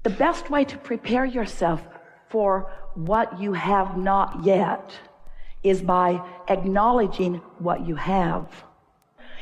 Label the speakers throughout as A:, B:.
A: The best way to prepare yourself for what you have not yet is by acknowledging what you have.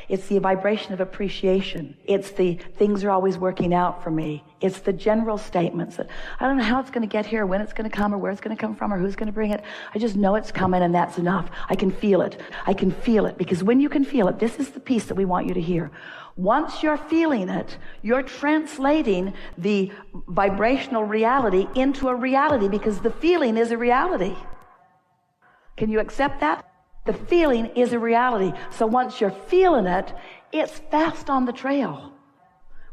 A: It's the vibration of appreciation. It's the things are always working out for me. It's the general statements that I don't know how it's going to get here, when it's going to come, or where it's going to come from, or who's going to bring it. I just know it's coming, and that's enough. I can feel it. I can feel it. Because when you can feel it, this is the piece that we want you to hear. Once you're feeling it, you're translating the vibrational reality into a reality, because the feeling is a reality. Can you accept that? The feeling is a reality. So once you're feeling it, it's fast on the trail.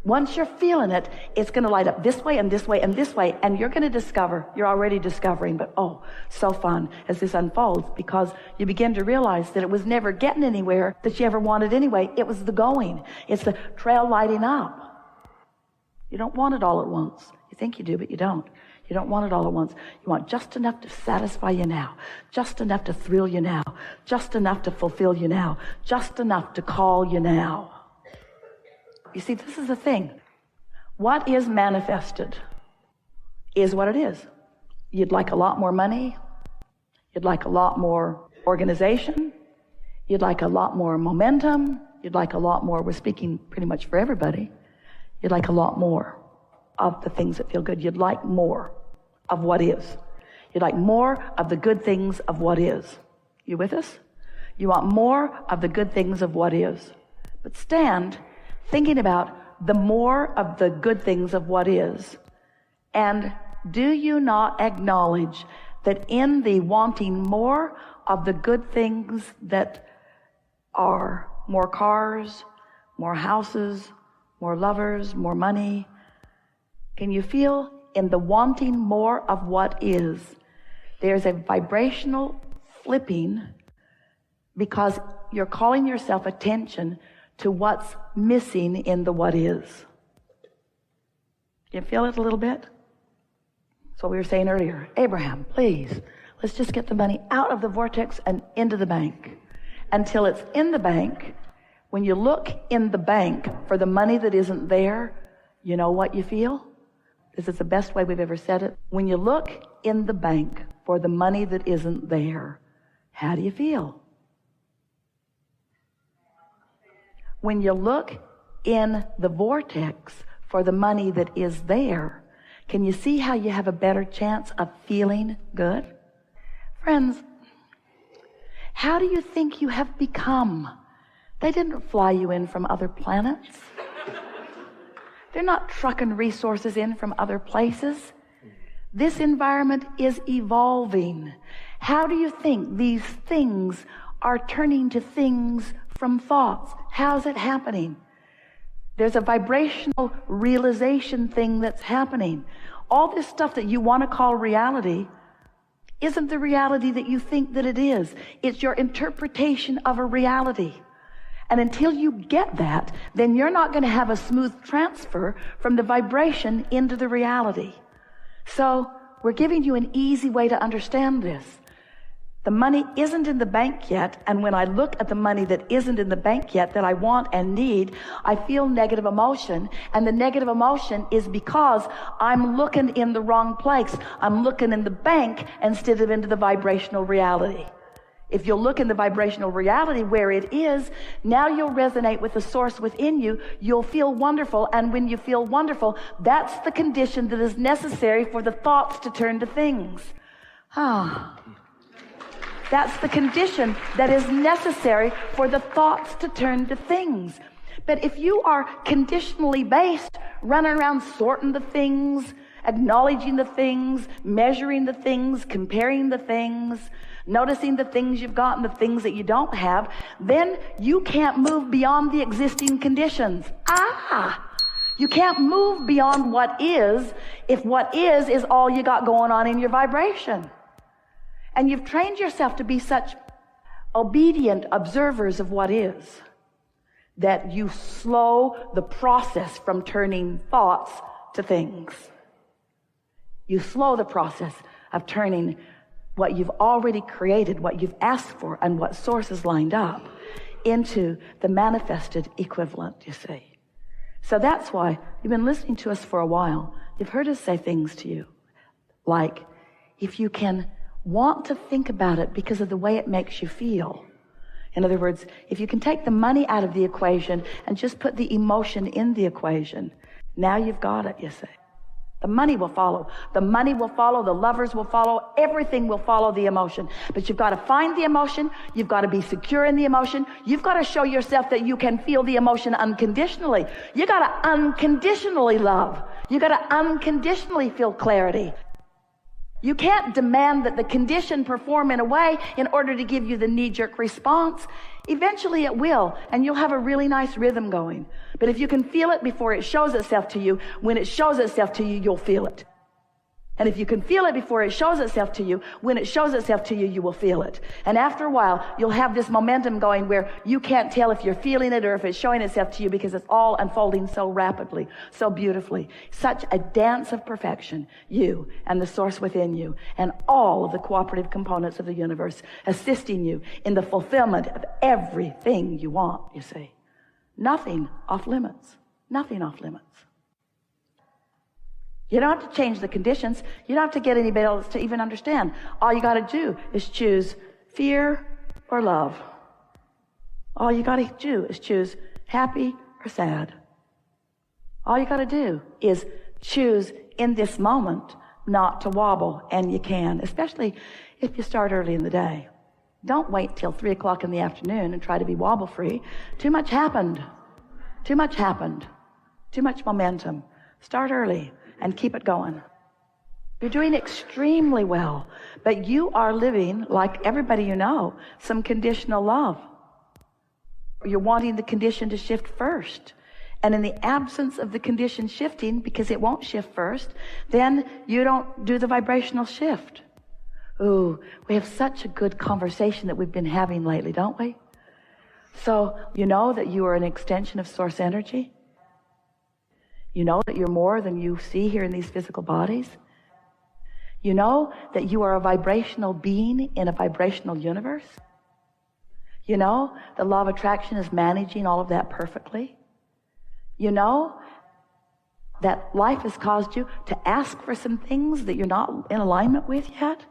A: Once you're feeling it, it's going to light up this way and this way and this way. And you're going to discover, you're already discovering, but oh, so fun as this unfolds, because you begin to realize that it was never getting anywhere that you ever wanted anyway. It was the going. It's the trail lighting up. You don't want it all at once. You think you do, but you don't. You don't want it all at once. You want just enough to satisfy you now, just enough to thrill you now, just enough to fulfill you now, just enough to call you now. You see, this is the thing. What is manifested is what it is. You'd like a lot more money. You'd like a lot more organization. You'd like a lot more momentum. You'd like a lot more. We're speaking pretty much for everybody. You'd like a lot more of the things that feel good. You'd like more of what is. You'd like more of the good things of what is. You with us? You want more of the good things of what is. But stand thinking about the more of the good things of what is. And do you not acknowledge that in the wanting more of the good things that are more cars, more houses, more lovers, more money, can you feel in the wanting more of what is, there's a vibrational flipping, because you're calling yourself attention to what's missing in the what is. You feel it a little bit? That's what we were saying earlier. Abraham, please, let's just get the money out of the vortex and into the bank. Until it's in the bank, when you look in the bank for the money that isn't there, you know what you feel? This is the best way we've ever said it. When you look in the bank for the money that isn't there, how do you feel? When you look in the vortex for the money that is there, can you see how you have a better chance of feeling good? Friends, how do you think you have become? They didn't fly you in from other planets. They're not trucking resources in from other places. This environment is evolving. How do you think these things are turning to things from thoughts? How's it happening? There's a vibrational realization thing that's happening. All this stuff that you want to call reality isn't the reality that you think that it is. It's your interpretation of a reality. And until you get that, then you're not going to have a smooth transfer from the vibration into the reality. So we're giving you an easy way to understand this. The money isn't in the bank yet, and when I look at the money that isn't in the bank yet that I want and need, I feel negative emotion, and the negative emotion is because I'm looking in the wrong place. I'm looking in the bank instead of into the vibrational reality. If you'll look in the vibrational reality where it is, now you'll resonate with the source within you. You'll feel wonderful, and when you feel wonderful, that's the condition that is necessary for the thoughts to turn to things. That's the condition that is necessary for the thoughts to turn to things. But if you are conditionally based, running around sorting the things, acknowledging the things, measuring the things, comparing the things, noticing the things you've got and the things that you don't have, then you can't move beyond the existing conditions. You can't move beyond what is if what is all you got going on in your vibration. And you've trained yourself to be such obedient observers of what is that you slow the process from turning thoughts to things. You slow the process of turning what you've already created, what you've asked for, and what source is lined up into the manifested equivalent, you see. So that's why you've been listening to us for a while. You've heard us say things to you like, if you can want to think about it because of the way it makes you feel. In other words, if you can take the money out of the equation and just put the emotion in the equation, now you've got it, you see. The money will follow. The money will follow. The lovers will follow. Everything will follow the emotion. But you've got to find the emotion. You've got to be secure in the emotion. You've got to show yourself that you can feel the emotion unconditionally. You got to unconditionally love. You got to unconditionally feel clarity. You can't demand that the condition perform in a way in order to give you the knee-jerk response. Eventually it will, and you'll have a really nice rhythm going. But if you can feel it before it shows itself to you, when it shows itself to you, you'll feel it. And if you can feel it before it shows itself to you, when it shows itself to you, you will feel it. And after a while, you'll have this momentum going where you can't tell if you're feeling it or if it's showing itself to you because it's all unfolding so rapidly, so beautifully. Such a dance of perfection, you and the source within you and all of the cooperative components of the universe assisting you in the fulfillment of everything you want, you see. Nothing off limits. Nothing off limits. You don't have to change the conditions. You don't have to get anybody else to even understand. All you got to do is choose fear or love. All you got to do is choose happy or sad. All you got to do is choose in this moment not to wobble, and you can, especially if you start early in the day. Don't wait till 3 o'clock in the afternoon and try to be wobble-free. Too much happened. Too much happened. Too much momentum. Start early and keep it going. You're doing extremely well, but you are living, like everybody you know, some conditional love. You're wanting the condition to shift first. And in the absence of the condition shifting, because it won't shift first, then you don't do the vibrational shift. Ooh, we have such a good conversation that we've been having lately, don't we? So, you know that you are an extension of source energy? You know that you're more than you see here in these physical bodies? You know that you are a vibrational being in a vibrational universe? You know the law of attraction is managing all of that perfectly? You know that life has caused you to ask for some things that you're not in alignment with yet?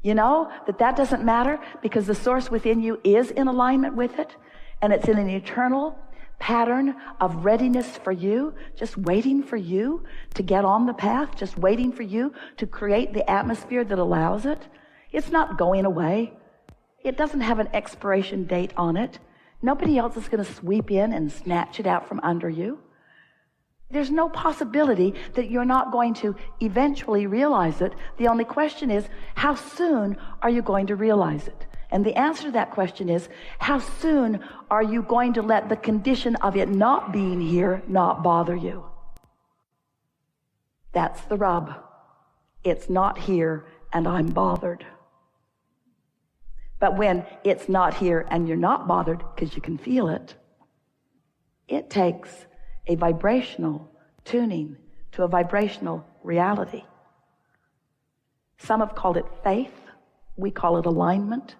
A: You know that that doesn't matter because the source within you is in alignment with it, and it's in an eternal pattern of readiness for you, just waiting for you to get on the path, just waiting for you to create the atmosphere that allows it. It's not going away. It doesn't have an expiration date on it. Nobody else is going to sweep in and snatch it out from under you. There's no possibility that you're not going to eventually realize it. The only question is, how soon are you going to realize it? And the answer to that question is, how soon are you going to let the condition of it not being here not bother you? That's the rub. It's not here and I'm bothered. But when it's not here and you're not bothered because you can feel it, it takes a vibrational tuning to a vibrational reality. Some have called it faith. We call it alignment.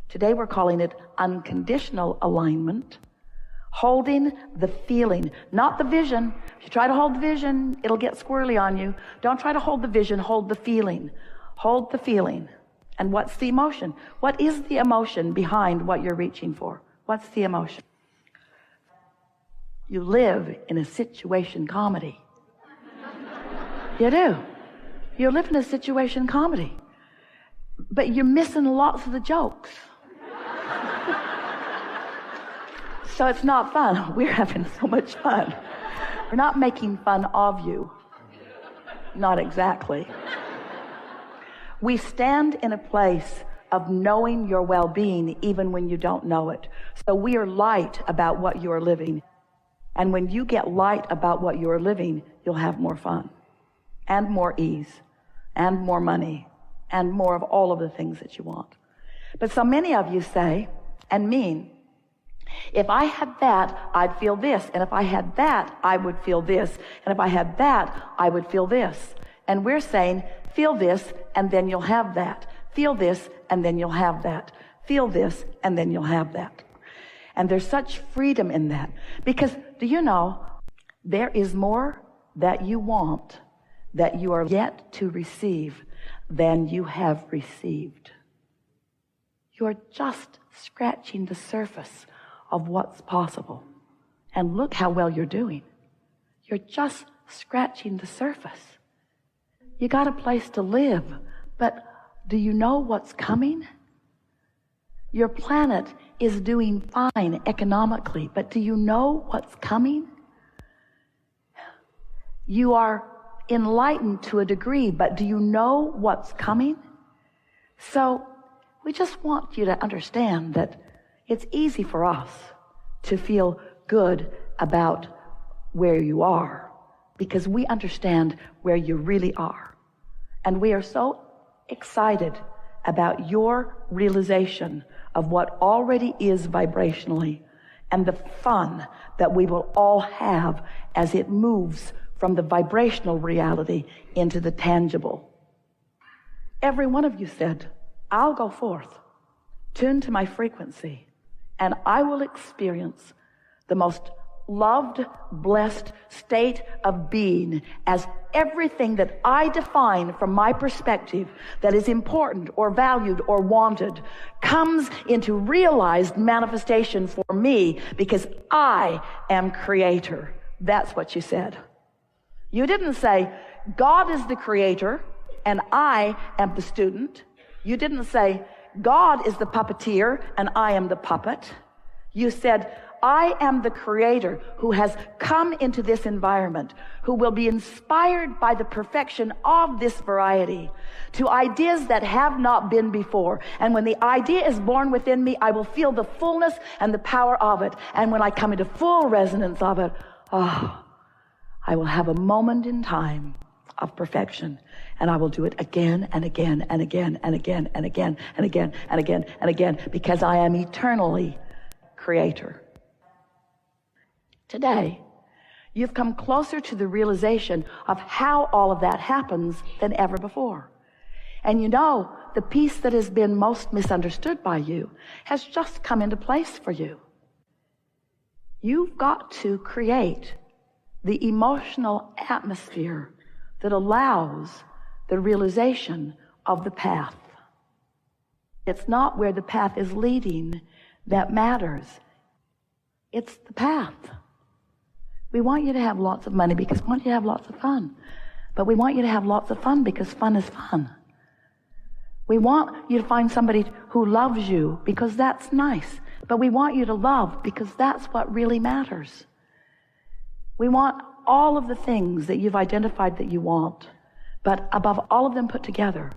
A: Today we're calling it unconditional alignment. Holding the feeling, not the vision. If you try to hold the vision, it'll get squirrely on you. Don't try to hold the vision, hold the feeling. Hold the feeling. And what's the emotion? What is the emotion behind what you're reaching for? What's the emotion? You live in a situation comedy. You do. You live in a situation comedy. But you're missing lots of the jokes. So it's not fun. We're having so much fun. We're not making fun of you. Not exactly. We stand in a place of knowing your well-being even when you don't know it. So we are light about what you are living. And when you get light about what you are living, you'll have more fun and more ease and more money and more of all of the things that you want. But so many of you say and mean, if I had that, I'd feel this. And if I had that, I would feel this. And if I had that, I would feel this. And we're saying, feel this, and then you'll have that. Feel this, and then you'll have that. Feel this, and then you'll have that. And there's such freedom in that. Because, do you know, there is more that you want that you are yet to receive than you have received. You're just scratching the surface of what's possible. And look how well you're doing. You're just scratching the surface. You got a place to live, but do you know what's coming? Your planet is doing fine economically, but do you know what's coming? You are enlightened to a degree, but do you know what's coming? So we just want you to understand that it's easy for us to feel good about where you are because we understand where you really are. And we are so excited about your realization of what already is vibrationally and the fun that we will all have as it moves from the vibrational reality into the tangible. Every one of you said, I'll go forth, tune to my frequency, and I will experience the most loved, blessed state of being as everything that I define from my perspective that is important or valued or wanted comes into realized manifestation for me because I am creator. That's what you said. You didn't say, God is the creator and I am the student. You didn't say, God is the puppeteer and I am the puppet. You said, I am the creator who has come into this environment, who will be inspired by the perfection of this variety to ideas that have not been before. And when the idea is born within me, I will feel the fullness and the power of it. And when I come into full resonance of it, I will have a moment in time of perfection. And I will do it again and again and again and again and again and again and again and again because I am eternally creator. Today, you've come closer to the realization of how all of that happens than ever before. And you know, the piece that has been most misunderstood by you has just come into place for you. You've got to create the emotional atmosphere that allows the realization of the path. It's not where the path is leading that matters. It's the path. We want you to have lots of money because we want you to have lots of fun. But we want you to have lots of fun because fun is fun. We want you to find somebody who loves you because that's nice. But we want you to love because that's what really matters. We want all of the things that you've identified that you want. But above all of them put together,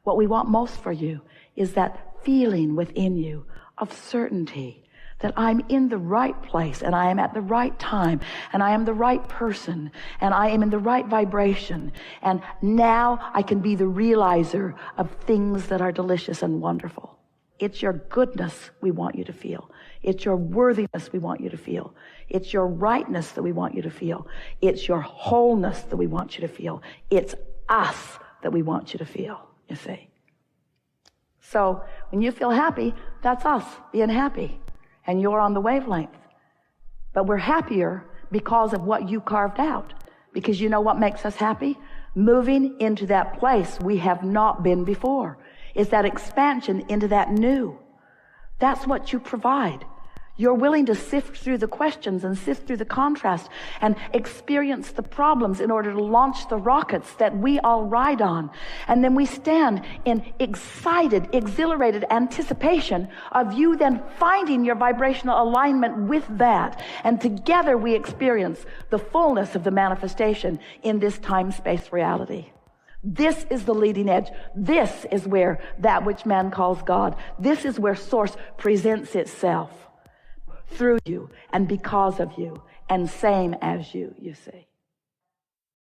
A: what we want most for you is that feeling within you of certainty that I'm in the right place and I am at the right time and I am the right person and I am in the right vibration. And now I can be the realizer of things that are delicious and wonderful. It's your goodness we want you to feel. It's your worthiness we want you to feel. It's your rightness that we want you to feel. It's your wholeness that we want you to feel. It's us that we want you to feel, you see. So when you feel happy, that's us being happy. And you're on the wavelength. But we're happier because of what you carved out. Because you know what makes us happy? Moving into that place we have not been before. It's that expansion into that new. That's what you provide. You're willing to sift through the questions and sift through the contrast and experience the problems in order to launch the rockets that we all ride on. And then we stand in excited, exhilarated anticipation of you then finding your vibrational alignment with that. And together we experience the fullness of the manifestation in this time-space reality. This is the leading edge. This is where that which man calls God. This is where Source presents itself through you and because of you and same as you see.